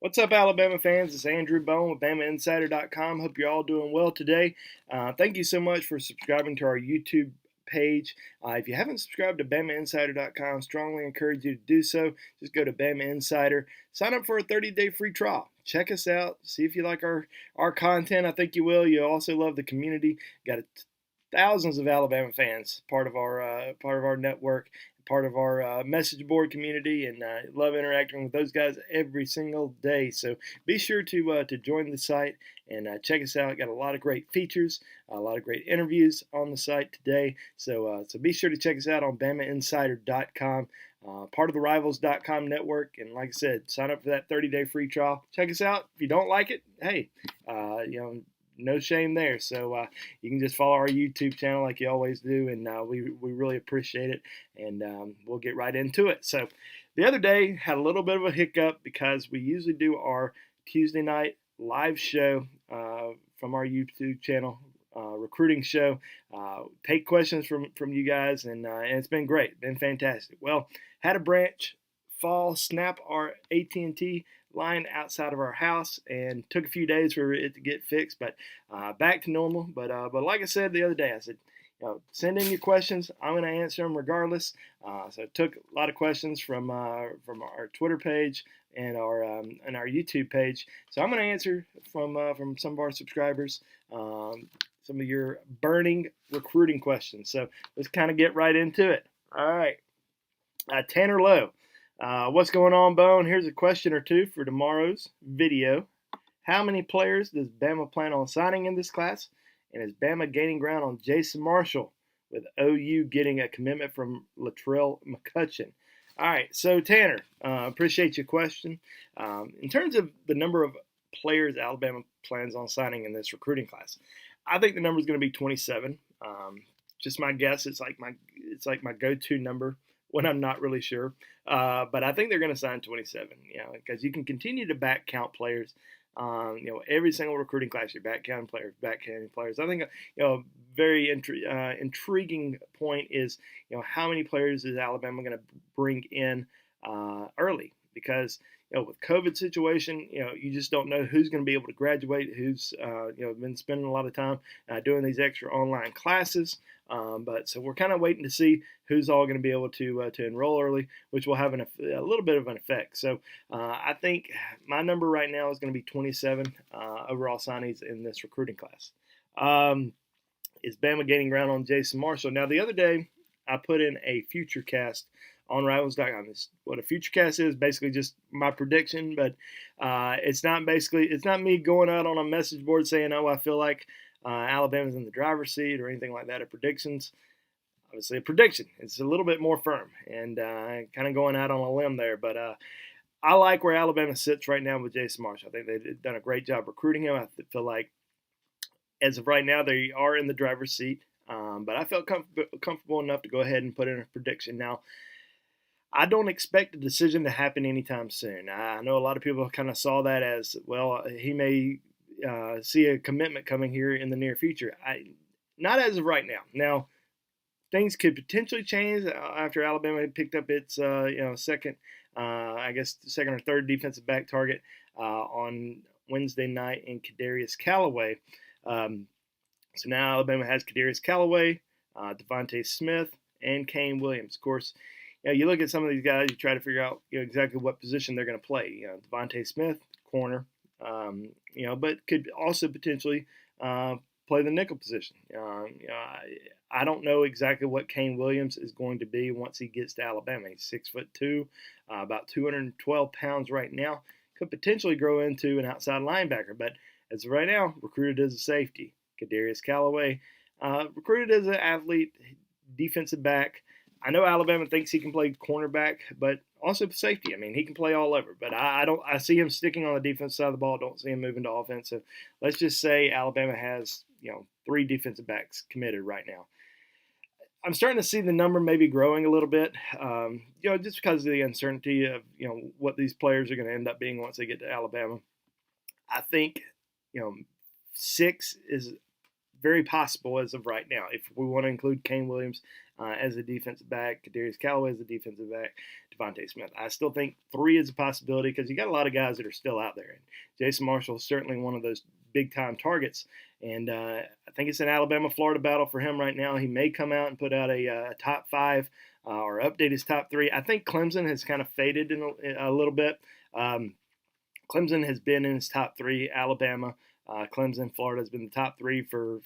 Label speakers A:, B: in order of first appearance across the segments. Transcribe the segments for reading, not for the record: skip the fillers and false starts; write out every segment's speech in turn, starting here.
A: What's up, Alabama fans? It's Andrew Bone with BamaInsider.com. Hope you're all doing well today. Thank you so much for subscribing to our YouTube page. If you haven't subscribed to BamaInsider.com, strongly encourage you to do so. Just go to Bama Insider, sign up for a 30-day free trial. Check us out. See if you like our content. I think you will. You'll also love the community. Got thousands of Alabama fans part of our network, part of our message board community, and love interacting with those guys every single day. So be sure to join the site and check us out. Got a lot of great features, a lot of great interviews on the site today. So be sure to check us out on BamaInsider.com. Part of the Rivals.com network, and like I said, sign up for that 30-day free trial. Check us out. If you don't like it, hey, no shame there. So you can just follow our YouTube channel like you always do, and we really appreciate it. And we'll get right into it. So the other day had a little bit of a hiccup because we usually do our Tuesday night live show from our YouTube channel, recruiting show. Take questions from you guys, and it's been great, been fantastic. Well, had a branch fall snap our AT&T line outside of our house, and took a few days for it to get fixed, but back to normal. But like I said the other day, I said, send in your questions. I'm going to answer them regardless. So I took a lot of questions from our Twitter page and our YouTube page. So I'm going to answer from some of our subscribers, some of your burning recruiting questions. So let's kind of get right into it. All right, Tanner Lowe. What's going on, Bone? Here's a question or two for tomorrow's video. How many players does Bama plan on signing in this class? And is Bama gaining ground on Jason Marshall with OU getting a commitment from Latrell McCutcheon? All right, so Tanner, appreciate your question. In terms of the number of players Alabama plans on signing in this recruiting class, I think the number is going to be 27. Just my guess. It's like my go-to number when I'm not really sure. But I think they're going to sign 27, because you can continue to back count players. Every single recruiting class, you're back counting players. I think, very intriguing point is, how many players is Alabama going to bring in early? Because, with COVID situation, you just don't know who's going to be able to graduate, who's, been spending a lot of time doing these extra online classes. But so we're kind of waiting to see who's all going to be able to enroll early, which will have a little bit of an effect. So I think my number right now is going to be 27 overall signees in this recruiting class. Is Bama gaining ground on Jason Marshall? Now, the other day, I put in a future cast on Rivals.com. What a future cast is, basically just my prediction, but it's not me going out on a message board saying, I feel like Alabama's in the driver's seat or anything like that. Predictions, obviously a prediction. It's a little bit more firm and kind of going out on a limb there, but I like where Alabama sits right now with Jason Marshall. I think they've done a great job recruiting him. I feel like as of right now they are in the driver's seat, but I felt comfortable enough to go ahead and put in a prediction. Now, I don't expect a decision to happen anytime soon. I know a lot of people kind of saw that as, well, he may see a commitment coming here in the near future. Not as of right now. Now, things could potentially change after Alabama picked up its second or third defensive back target on Wednesday night in Kadarius Callaway. So now Alabama has Kadarius Callaway, Devontae Smith, and Kane Williams. Of course, you look at some of these guys, you try to figure out exactly what position they're going to play. Devontae Smith, corner, but could also potentially play the nickel position. I don't know exactly what Kane Williams is going to be once he gets to Alabama. He's 6'2", about 212 pounds right now. Could potentially grow into an outside linebacker, but as of right now, recruited as a safety. Kadarius Callaway, recruited as an athlete, defensive back. I know Alabama thinks he can play cornerback, but also safety. I mean, he can play all over. But I see him sticking on the defensive side of the ball. Don't see him moving to offense. So let's just say Alabama has 3 defensive backs committed right now. I'm starting to see the number maybe growing a little bit, just because of the uncertainty of what these players are going to end up being once they get to Alabama. I think 6 is very possible as of right now. If we want to include Kane Williams as a defensive back, Kadarius Callaway as a defensive back, Devontae Smith, I still think 3 is a possibility because you got a lot of guys that are still out there. And Jason Marshall is certainly one of those big-time targets. And I think it's an Alabama-Florida battle for him right now. He may come out and put out a top 5 or update his top 3. I think Clemson has kind of faded in a little bit. Clemson has been in his top 3. Alabama, Clemson, Florida has been the top 3 for,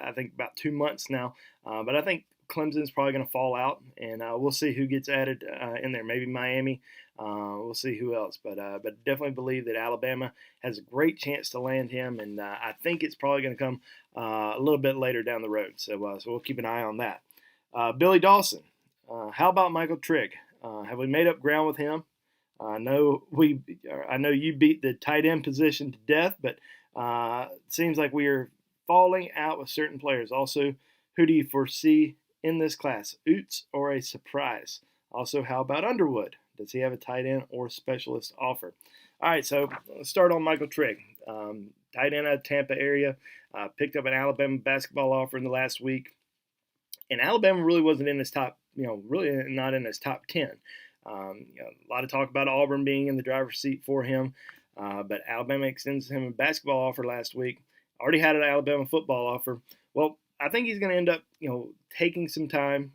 A: I think, about 2 months now. But I think Clemson's probably going to fall out, and we'll see who gets added in there. Maybe Miami. We'll see who else. But definitely believe that Alabama has a great chance to land him, and I think it's probably going to come a little bit later down the road. So we'll keep an eye on that. Billy Dawson. How about Michael Trigg? Have we made up ground with him? I know you beat the tight end position to death, but it seems like we are falling out with certain players. Also, who do you foresee in this class? Ouzts or a surprise? Also, how about Underwood? Does he have a tight end or specialist offer? All right, so let's start on Michael Trigg. Tight end out of Tampa area. Picked up an Alabama basketball offer in the last week. And Alabama really wasn't in his top, really not in his top 10. A lot of talk about Auburn being in the driver's seat for him, but Alabama extends him a basketball offer last week. Already had an Alabama football offer. Well, I think he's going to end up, taking some time.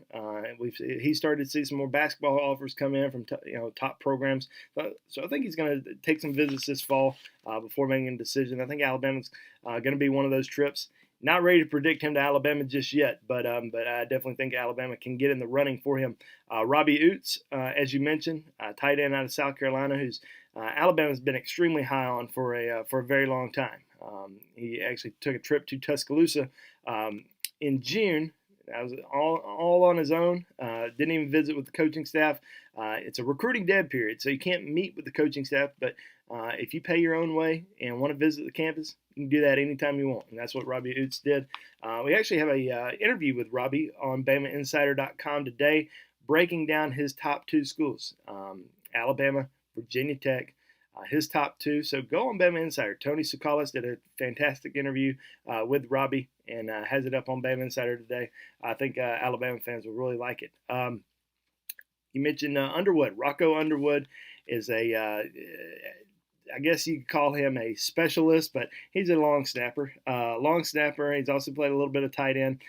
A: He started to see some more basketball offers come in from top programs. So I think he's going to take some visits this fall before making a decision. I think Alabama's going to be one of those trips. Not ready to predict him to Alabama just yet, but I definitely think Alabama can get in the running for him. Robbie Ouzts, as you mentioned, tight end out of South Carolina, who's Alabama's been extremely high on for a very long time. He actually took a trip to Tuscaloosa in June. That was all on his own. Didn't even visit with the coaching staff. It's a recruiting dead period, so you can't meet with the coaching staff. But if you pay your own way and want to visit the campus, you can do that anytime you want. And that's what Robbie Ouzts did. We actually have a interview with Robbie on BamaInsider.com today, breaking down his top 2 schools, Alabama, Virginia Tech. His top 2. So go on Bama Insider. Tony Tsoukalas did a fantastic interview with Robbie and has it up on Bama Insider today. I think Alabama fans will really like it. You mentioned Underwood. Rocco Underwood is I guess you could call him a specialist, but he's a long snapper. He's also played a little bit of tight end.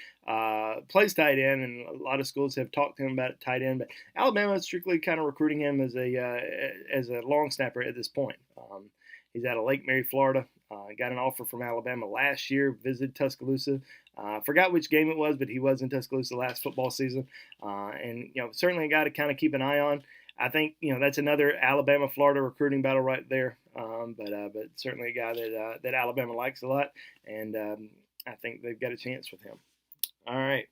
A: Plays tight end, and a lot of schools have talked to him about tight end. But Alabama is strictly kind of recruiting him as a long snapper at this point. He's out of Lake Mary, Florida. Got an offer from Alabama last year. Visited Tuscaloosa. Forgot which game it was, but he was in Tuscaloosa last football season. And certainly a guy to kind of keep an eye on. I think that's another Alabama-Florida recruiting battle right there. But certainly a guy that Alabama likes a lot, and I think they've got a chance with him. All right.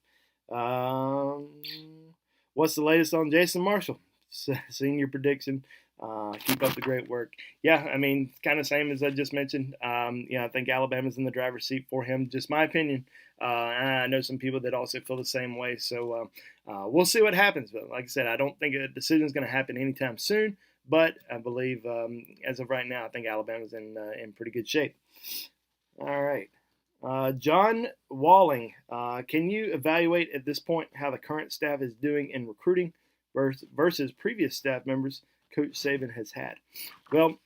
A: What's the latest on Jason Marshall? Seeing your prediction. Keep up the great work. Yeah, I mean, kind of same as I just mentioned. I think Alabama's in the driver's seat for him. Just my opinion. I know some people that also feel the same way. So we'll see what happens. But like I said, I don't think a decision is going to happen anytime soon. But I believe, as of right now, I think Alabama's in pretty good shape. All right. John Walling, can you evaluate at this point how the current staff is doing in recruiting versus previous staff members Coach Saban has had? Well,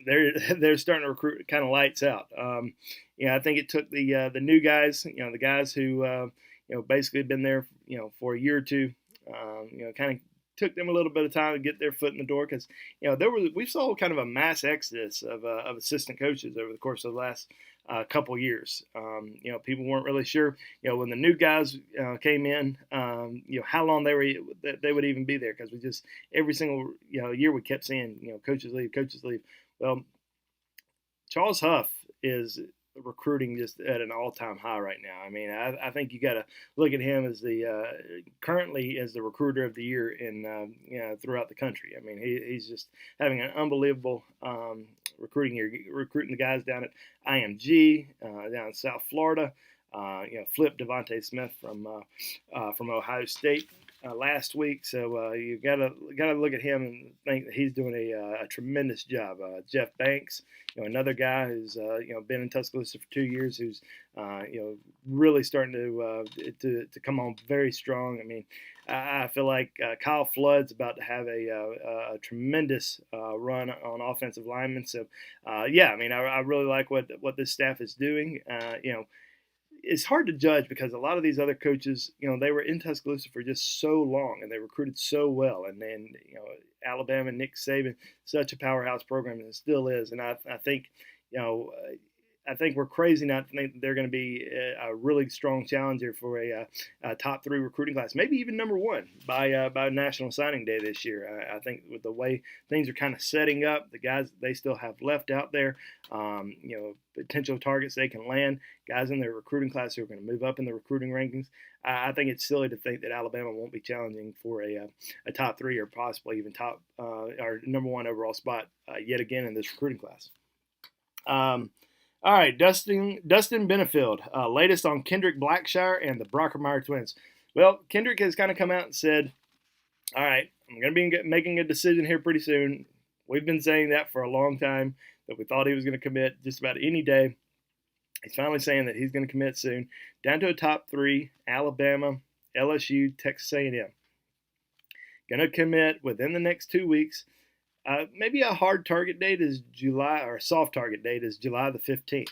A: they're starting to recruit kind of lights out. I think it took the new guys, the guys who basically been there, for a year or two, kind of took them a little bit of time to get their foot in the door because we saw kind of a mass exodus of assistant coaches over the course of the last couple years. People weren't really sure, when the new guys came in, how long they would even be there because we just every single year we kept seeing coaches leave. Well, Charles Huff is recruiting just at an all-time high right now. I mean, I think you got to look at him as currently as the recruiter of the year in throughout the country. I mean, he's just having an unbelievable recruiting year, recruiting the guys down at IMG, down in South Florida. Flipped Devontae Smith from Ohio State. last week, so you gotta look at him and think that he's doing a tremendous job. Jeff Banks, another guy who's been in Tuscaloosa for 2 years, who's really starting to come on very strong. I mean, I feel like Kyle Flood's about to have a tremendous run on offensive linemen. So I mean, I really like what this staff is doing. It's hard to judge because a lot of these other coaches, they were in Tuscaloosa for just so long and they recruited so well. And then, Alabama, Nick Saban, such a powerhouse program, and it still is. And I think, I think we're crazy not to think that they're going to be a really strong challenger for a top 3 recruiting class, maybe even number 1 by National Signing Day this year. I think with the way things are kind of setting up, the guys they still have left out there, potential targets they can land, guys in their recruiting class who are going to move up in the recruiting rankings. I think it's silly to think that Alabama won't be challenging for a top 3 or possibly even top or number 1 overall spot yet again in this recruiting class. All right, Destyn Benefield, latest on Kendrick, Blackshire, and the Brockermeyer twins. Well, Kendrick has kind of come out and said, all right, I'm going to be making a decision here pretty soon. We've been saying that for a long time, that we thought he was going to commit just about any day. He's finally saying that he's going to commit soon. Down to a top 3, Alabama, LSU, Texas A&M. Going to commit within the next 2 weeks. Maybe a hard target date is July, or a soft target date is July the 15th.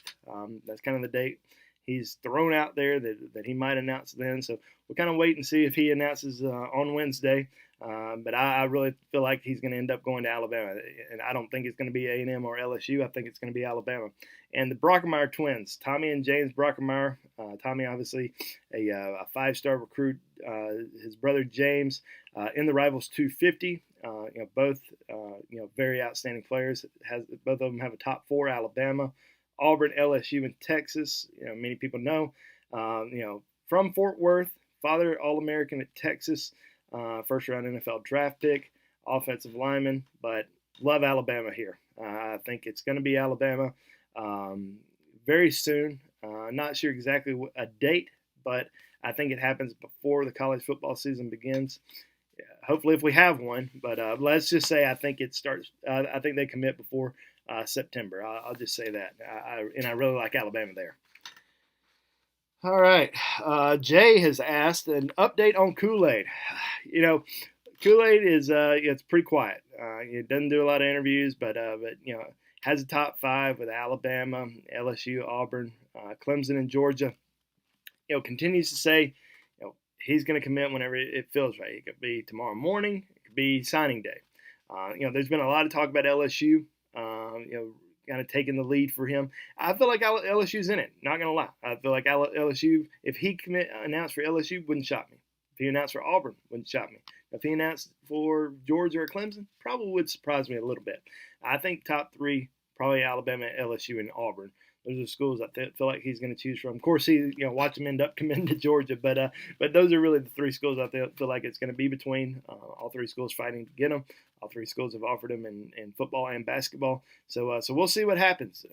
A: That's kind of the date he's thrown out there that he might announce then. So we'll kind of wait and see if he announces on Wednesday. But I really feel like he's going to end up going to Alabama. And I don't think it's going to be A&M or LSU. I think it's going to be Alabama. And the Brockermeyer twins, Tommy and James Brockermeyer. Tommy, obviously, a 5-star recruit. His brother, James, in the Rivals 250. Both very outstanding players. Both of them have a top 4: Alabama, Auburn, LSU, and Texas. Many people know. From Fort Worth, father All-American at Texas, first-round NFL draft pick, offensive lineman. But love Alabama here. I think it's going to be Alabama very soon. Not sure exactly a date, but I think it happens before the college football season begins. Hopefully, if we have one, but let's just say I think it starts. I think they commit before September. I'll just say that. I really like Alabama there. All right, Jay has asked an update on Kool-Aid. Kool-Aid is it's pretty quiet. It doesn't do a lot of interviews, but has a top 5 with Alabama, LSU, Auburn, Clemson, and Georgia. Continues to say. He's going to commit whenever it feels right. It could be tomorrow morning. It could be signing day. There's been a lot of talk about LSU, kind of taking the lead for him. I feel like LSU's in it. Not going to lie. I feel like LSU, if he announced for LSU, wouldn't shock me. If he announced for Auburn, wouldn't shock me. If he announced for Georgia or Clemson, probably would surprise me a little bit. I think top 3, probably Alabama, LSU, and Auburn. Those are schools I feel like he's going to choose from. Of course, watch him end up committing to Georgia, but those are really the 3 schools I feel like it's going to be between. All 3 schools fighting to get him. All 3 schools have offered him in football and basketball. So we'll see what happens.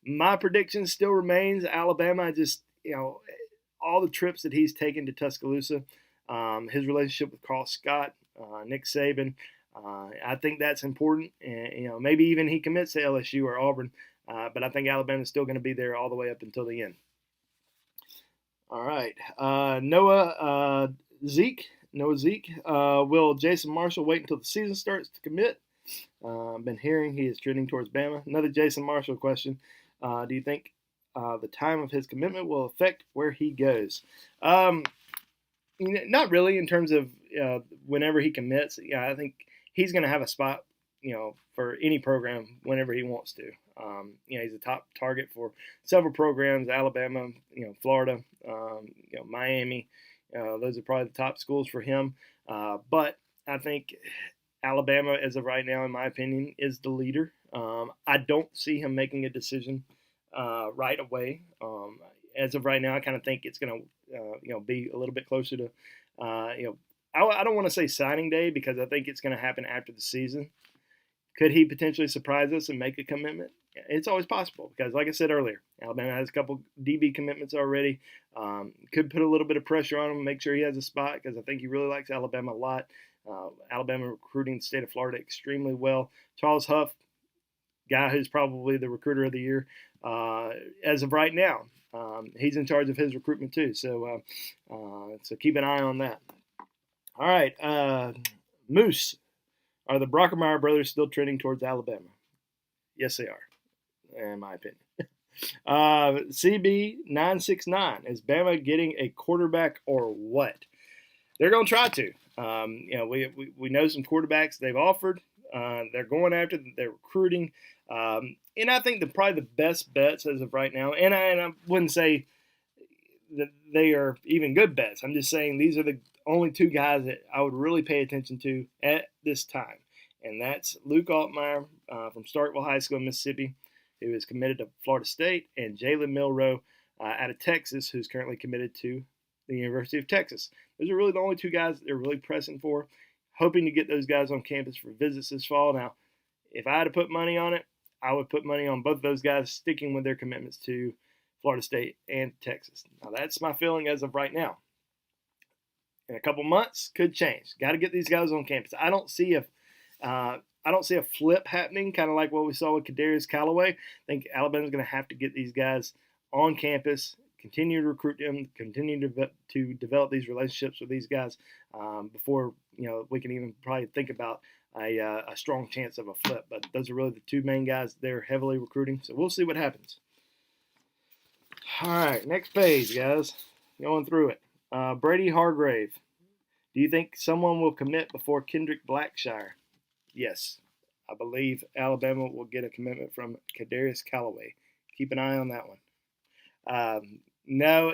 A: My prediction still remains Alabama. All the trips that he's taken to Tuscaloosa, his relationship with Carl Scott, Nick Saban. I think that's important. And, maybe even he commits to LSU or Auburn, but I think Alabama's still going to be there all the way up until the end. All right. Noah Zeke. Will Jason Marshall wait until the season starts to commit? I've been hearing he is trending towards Bama. Another Jason Marshall question. Do you think the time of his commitment will affect where he goes? Not really in terms of whenever he commits. I think he's going to have a spot, for any program whenever he wants to. He's a top target for several programs: Alabama, Florida, Miami. Those are probably the top schools for him. But I think Alabama, as of right now, in my opinion, is the leader. I don't see him making a decision right away. As of right now, I kind of think it's going to, be a little bit closer to, I don't want to say signing day because I think it's going to happen after the season. Could he potentially surprise us and make a commitment? it's always possible because, like I said earlier, Alabama has a couple DB commitments already. Could put a little bit of pressure on him, make sure he has a spot because I think he really likes Alabama a lot. Alabama recruiting the state of Florida extremely well. Charles Huff, guy who's probably the recruiter of the year as of right now. He's in charge of his recruitment too, so keep an eye on that. All right, Moose. Are the Brockermeyer brothers still trending towards Alabama? Yes, they are, in my opinion. CB969, is Bama getting a quarterback or what? They're going to try to. We know some quarterbacks they've offered. They're going after them. They're recruiting. And I think probably the best bets as of right now, and I wouldn't say that they are even good bets. I'm just saying these are the only two guys that I would really pay attention to at this time. And that's Luke Altmaier from Starkville High School in Mississippi, who is committed to Florida State, and Jalen Milroe out of Texas, who's currently committed to the University of Texas. Those are really the only two guys that they're really pressing for, hoping to get those guys on campus for visits this fall. Now, if I had to put money on it, I would put money on both of those guys sticking with their commitments to Florida State and Texas. Now, that's my feeling as of right now. In a couple months, could change. Got to get these guys on campus. I don't see a flip happening, kind of like what we saw with Kadarius Callaway. I think Alabama's going to have to get these guys on campus, continue to recruit them, continue to develop these relationships with these guys before we can even probably think about a strong chance of a flip. But those are really the two main guys they're heavily recruiting. So we'll see what happens. All right, next page, guys. Going through it. Brady Hargrave. Do you think someone will commit before Kendrick Blackshire? Yes. I believe Alabama will get a commitment from Kadarius Callaway. Keep an eye on that one. No,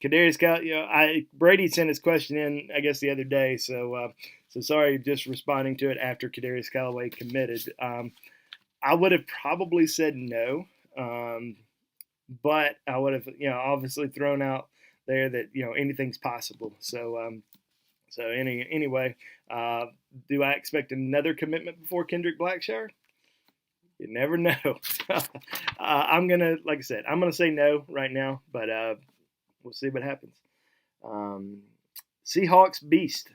A: Kadarius Callaway, Brady sent his question in, I guess, the other day. So sorry, just responding to it after Kadarius Callaway committed. I would have probably said no, but I would have, obviously thrown out there that anything's possible. Anyway, do I expect another commitment before Kendrick Blackshire? You never know. I'm gonna say no right now, but we'll see what happens. Seahawks Beast.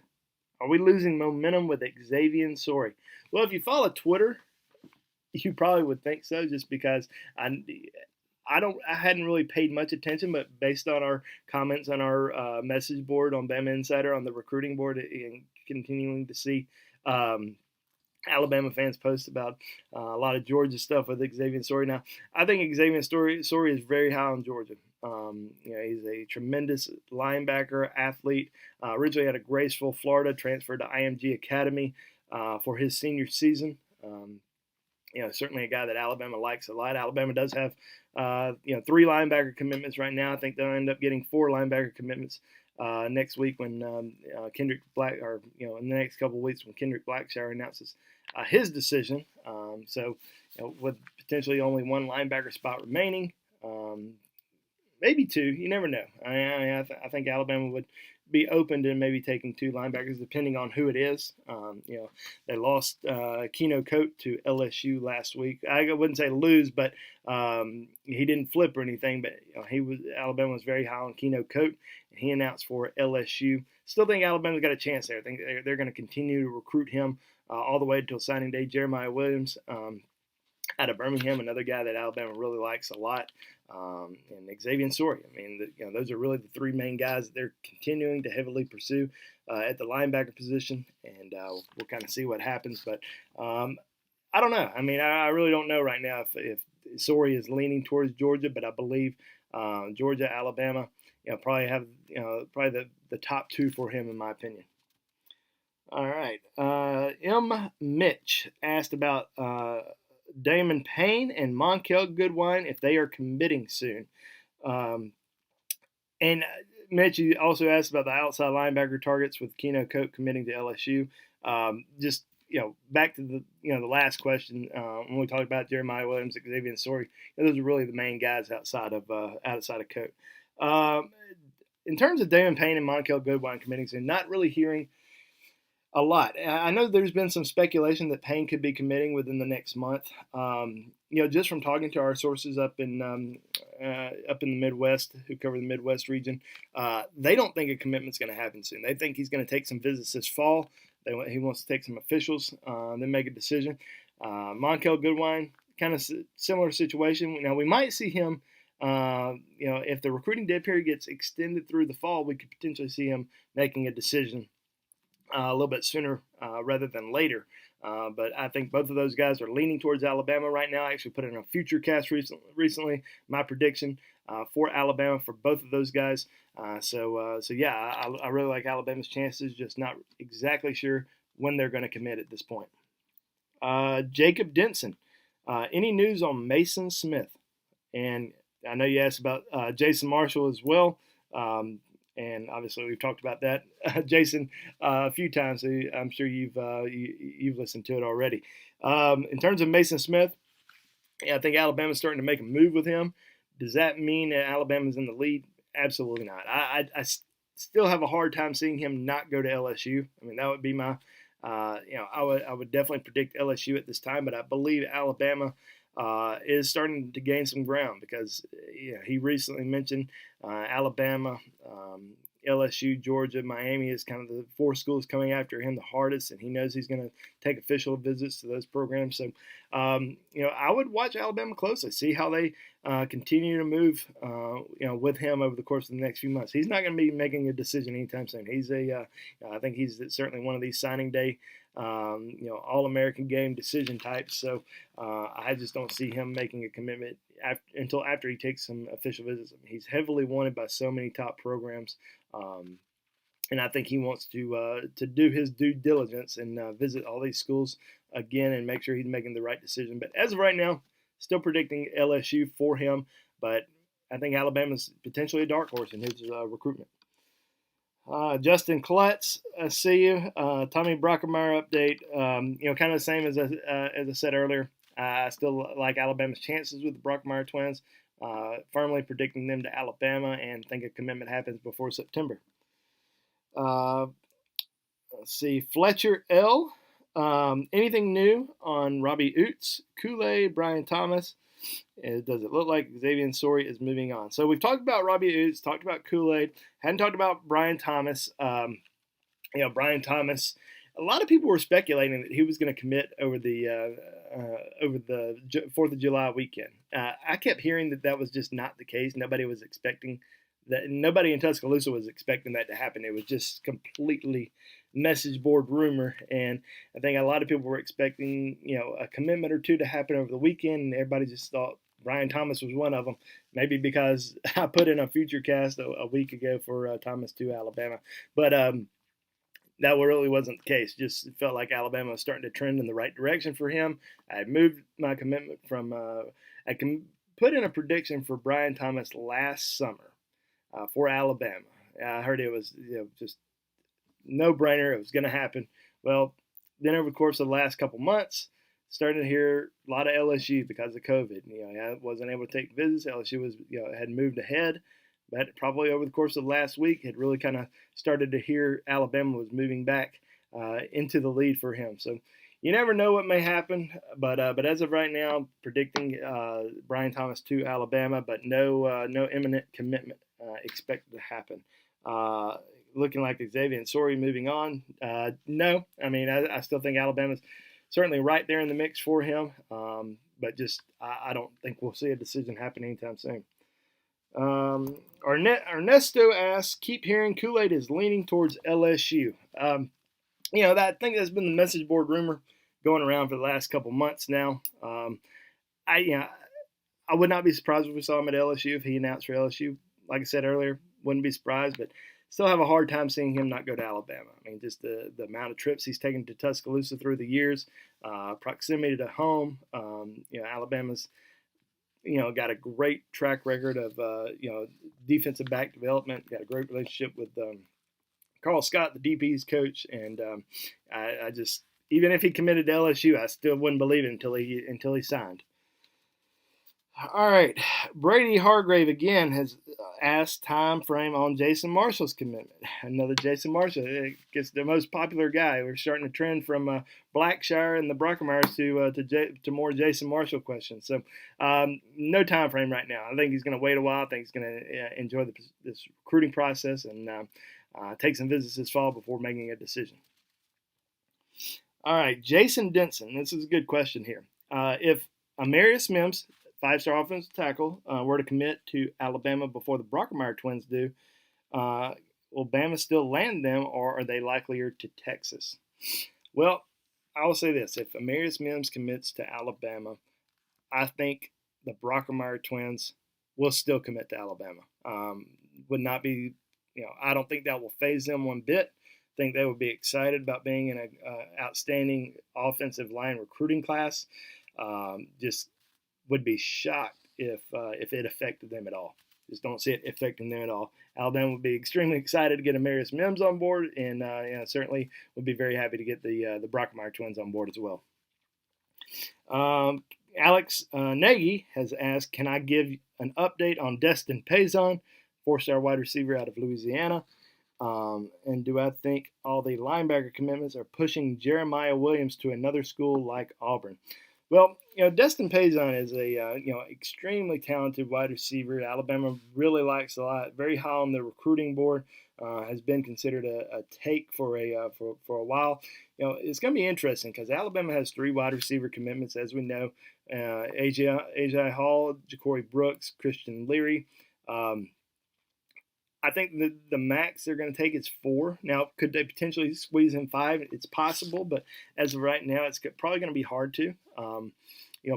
A: Are we losing momentum with Xavian Sorey? Well, if you follow Twitter, you probably would think so, just because I hadn't really paid much attention, but based on our comments on our message board on Bama Insider, on the recruiting board, and continuing to see Alabama fans post about a lot of Georgia stuff with Xavian Sorey. Now, I think Xavian Sorey is very high on Georgia. He's a tremendous linebacker, athlete. Originally out of Graceville, Florida, transferred to IMG Academy for his senior season. Certainly a guy that Alabama likes a lot. Alabama does have, 3 linebacker commitments right now. I think they'll end up getting 4 linebacker commitments next week when Kendrick in the next couple of weeks when Kendrick Blackshire announces his decision. With potentially only 1 linebacker spot remaining, maybe 2. You never know. I think Alabama would be open to maybe taking 2 linebackers, depending on who it is. They lost Keno Cote to LSU last week. I wouldn't say lose, but he didn't flip or anything. But Alabama was very high on Keno Cote, and he announced for LSU. Still think Alabama's got a chance there. I think they're going to continue to recruit him all the way until signing day. Jeremiah Williams out of Birmingham, another guy that Alabama really likes a lot. And Xavian Sorey. Those are really the 3 main guys that they're continuing to heavily pursue at the linebacker position, and we'll kind of see what happens. But I don't know. I really don't know right now if Sorey is leaning towards Georgia, but I believe Georgia, Alabama, probably have probably the top 2 for him, in my opinion. All right. Mitch asked about Damon Payne and Monkell Goodwine if they are committing soon. And Mitch, you also asked about the outside linebacker targets with Keno Cote committing to LSU. Back to the last question when we talked about Jeremiah Williams, Xavian Sorey. Those are really the main guys outside of Cote. In terms of Damon Payne and Monkell Goodwine committing soon, not really hearing A lot. I know there's been some speculation that Payne could be committing within the next month. Just from talking to our sources up in the Midwest, who cover the Midwest region, they don't think a commitment's going to happen soon. They think he's going to take some visits this fall. He wants to take some officials, then make a decision. Monkell, Goodwine, kind of similar situation. Now we might see him. If the recruiting dead period gets extended through the fall, we could potentially see him making a decision a little bit sooner rather than later. But I think both of those guys are leaning towards Alabama right now. I actually put in a future cast recently my prediction for Alabama for both of those guys. I really like Alabama's chances, just not exactly sure when they're going to commit at this point. Jacob Denson. Any news on Maason Smith? And I know you asked about Jason Marshall as well. And obviously we've talked about that, Jason, a few times. So I'm sure you've listened to it already. In terms of Maason Smith, I think Alabama's starting to make a move with him. Does that mean that Alabama's in the lead? Absolutely not. I still have a hard time seeing him not go to LSU. I mean, that would be my, I would definitely predict LSU at this time, but I believe Alabama is starting to gain some ground because he recently mentioned Alabama, LSU, Georgia, Miami is kind of the four schools coming after him the hardest, and he knows he's going to take official visits to those programs. So, I would watch Alabama closely, see how they continue to move, with him over the course of the next few months. He's not going to be making a decision anytime soon. I think he's certainly one of these signing day, All-American game decision types. So I just don't see him making a commitment until after he takes some official visits. I mean, he's heavily wanted by so many top programs. And I think he wants to do his due diligence and visit all these schools again and make sure he's making the right decision. But as of right now, still predicting LSU for him. But I think Alabama's potentially a dark horse in his recruitment. Justin Klutz, I see you. Tommy Brockermeyer update. Kind of the same as I said earlier. I still like Alabama's chances with the Brockermeyer twins. Firmly predicting them to Alabama and think a commitment happens before September. Let's see. Fletcher L. Anything new on Robbie Ouzts, Kool-Aid, Brian Thomas? Does it look like Xavian Sorey is moving on? So we've talked about Robbie Ouzts, talked about Kool-Aid, hadn't talked about Brian Thomas. Brian Thomas, a lot of people were speculating that he was going to commit over the 4th of July weekend. I kept hearing that was just not the case. Nobody was expecting that. Nobody in Tuscaloosa was expecting that to happen. It was just completely message board rumor, and I think a lot of people were expecting a commitment or two to happen over the weekend, and everybody just thought Brian Thomas was one of them. Maybe because I put in a future cast a week ago for Thomas to Alabama, but that really wasn't the case. Just felt like Alabama was starting to trend in the right direction for him. I had moved my commitment from I can put in a prediction for Brian Thomas last summer for Alabama. I heard it was just no-brainer. It was going to happen. Well, then over the course of the last couple months, starting to hear a lot of LSU because of COVID. I wasn't able to take visits. LSU was, had moved ahead, but probably over the course of the last week had really kind of started to hear Alabama was moving back into the lead for him. So you never know what may happen, but as of right now, predicting Brian Thomas to Alabama, but no imminent commitment expected to happen. Looking like Xavian Sorey moving on. No, I mean, I still think Alabama's certainly right there in the mix for him, but just I don't think we'll see a decision happen anytime soon. Ernesto asks, keep hearing Kool-Aid is leaning towards LSU. I think that's been the message board rumor going around for the last couple months now. I would not be surprised if we saw him at LSU if he announced for LSU. Like I said earlier, wouldn't be surprised, but still have a hard time seeing him not go to Alabama. I mean, just the amount of trips he's taken to Tuscaloosa through the years, proximity to home. Alabama's, got a great track record of, defensive back development. Got a great relationship with Carl Scott, the DB's coach, and I just, even if he committed to LSU, I still wouldn't believe it until he signed. All right, Brady Hargrave again has asked time frame on Jason Marshall's commitment. Another Jason Marshall, I guess the most popular guy. We're starting to trend from Blackshire and the Brockermeyers to more Jason Marshall questions. So no time frame right now. I think he's going to wait a while. I think he's going to enjoy this recruiting process and take some visits this fall before making a decision. All right, Jason Denson. This is a good question here. If Amarius Mims, five-star offensive tackle, were to commit to Alabama before the Brockermeyer twins do, will Bama still land them, or are they likelier to Texas? Well, I will say this. If Amarius Mims commits to Alabama, I think the Brockermeyer twins will still commit to Alabama. Would not be, I don't think that will phase them one bit. I think they would be excited about being in an outstanding offensive line recruiting class. Just would be shocked if it affected them at all. Just don't see it affecting them at all. Alabama would be extremely excited to get Amarius Mims on board, and certainly would be very happy to get the Brockermeyer twins on board as well. Alex Nagy has asked, can I give an update on Destyn Pazon, 4-star wide receiver out of Louisiana? And do I think all the linebacker commitments are pushing Jeremiah Williams to another school like Auburn? Well, Destyn Pazon is a extremely talented wide receiver. Alabama really likes a lot. Very high on the recruiting board. Has been considered a take for a while. It's going to be interesting because Alabama has 3 wide receiver commitments, as we know. AJ Hall, Ja'Cory Brooks, Christian Leary. I think the max they're going to take is 4. Now, could they potentially squeeze in 5? It's possible, but as of right now, it's probably going to be hard to.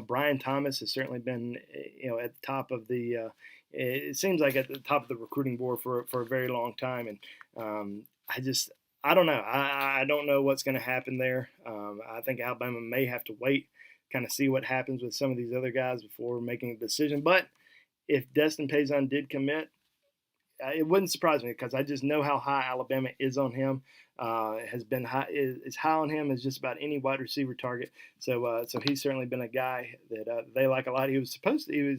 A: Brian Thomas has certainly been, at the top of the. It seems like at the top of the recruiting board for a very long time, and I don't know. I don't know what's going to happen there. I think Alabama may have to wait, kind of see what happens with some of these other guys before making a decision. But if Destyn Pazon did commit, it wouldn't surprise me because I just know how high Alabama is on him. Has been high, is high on him as just about any wide receiver target. So he's certainly been a guy that they like a lot. He was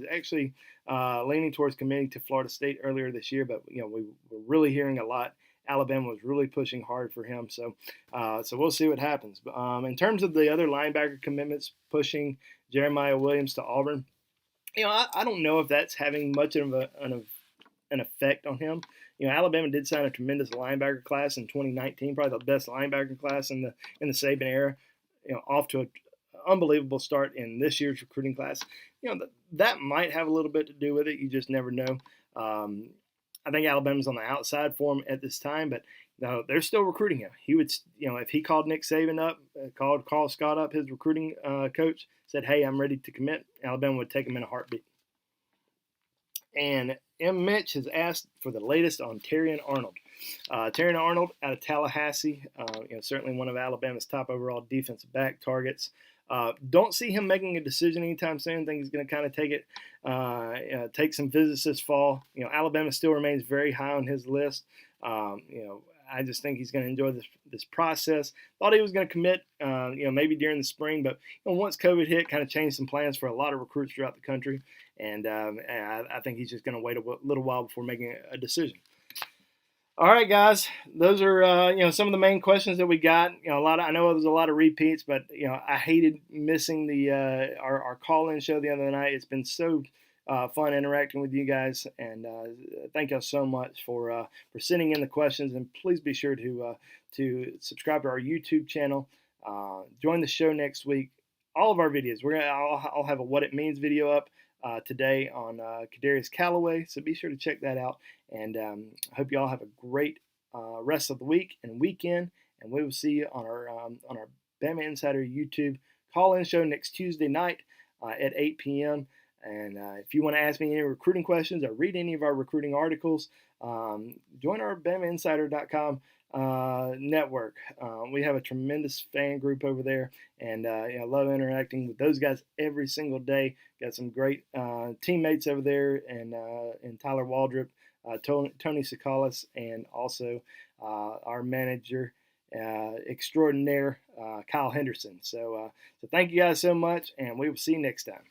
A: actually leaning towards committing to Florida State earlier this year, but we were really hearing a lot. Alabama was really pushing hard for him. So we'll see what happens. But in terms of the other linebacker commitments pushing Jeremiah Williams to Auburn, I don't know if that's having much of an effect on him. Alabama did sign a tremendous linebacker class in 2019, probably the best linebacker class in the Saban era. Off to an unbelievable start in this year's recruiting class. That might have a little bit to do with it. You just never know. I think Alabama's on the outside for him at this time, but no, they're still recruiting him. He would, if he called Nick Saban up, called Carl Scott up, his recruiting coach, said, "Hey, I'm ready to commit," Alabama would take him in a heartbeat. And M. Mitch has asked for the latest on Terrion Arnold. Terrion Arnold out of Tallahassee, certainly one of Alabama's top overall defensive back targets. Don't see him making a decision anytime soon. I think he's going to kind of take some visits this fall. Alabama still remains very high on his list. I just think he's going to enjoy this process. Thought he was going to commit, maybe during the spring, but once COVID hit, kind of changed some plans for a lot of recruits throughout the country. And I think he's just going to wait a little while before making a decision. All right, guys, those are some of the main questions that we got. I know there's a lot of repeats, but I hated missing our call-in show the other night. It's been so fun interacting with you guys, and thank y'all so much for sending in the questions. And please be sure to subscribe to our YouTube channel. Join the show next week. All of our videos. I'll have a What It Means video up today on Kadarius Callaway, so be sure to check that out. And I hope you all have a great rest of the week and weekend. And we will see you on our Bama Insider YouTube call-in show next Tuesday night at 8 p.m. And if you want to ask me any recruiting questions or read any of our recruiting articles, join our BamaInsider.com network. We have a tremendous fan group over there, and I love interacting with those guys every single day. Got some great teammates over there, and Tyler Waldrop, Tony Sakalas, and also our manager extraordinaire, Kyle Henderson. So thank you guys so much, and we will see you next time.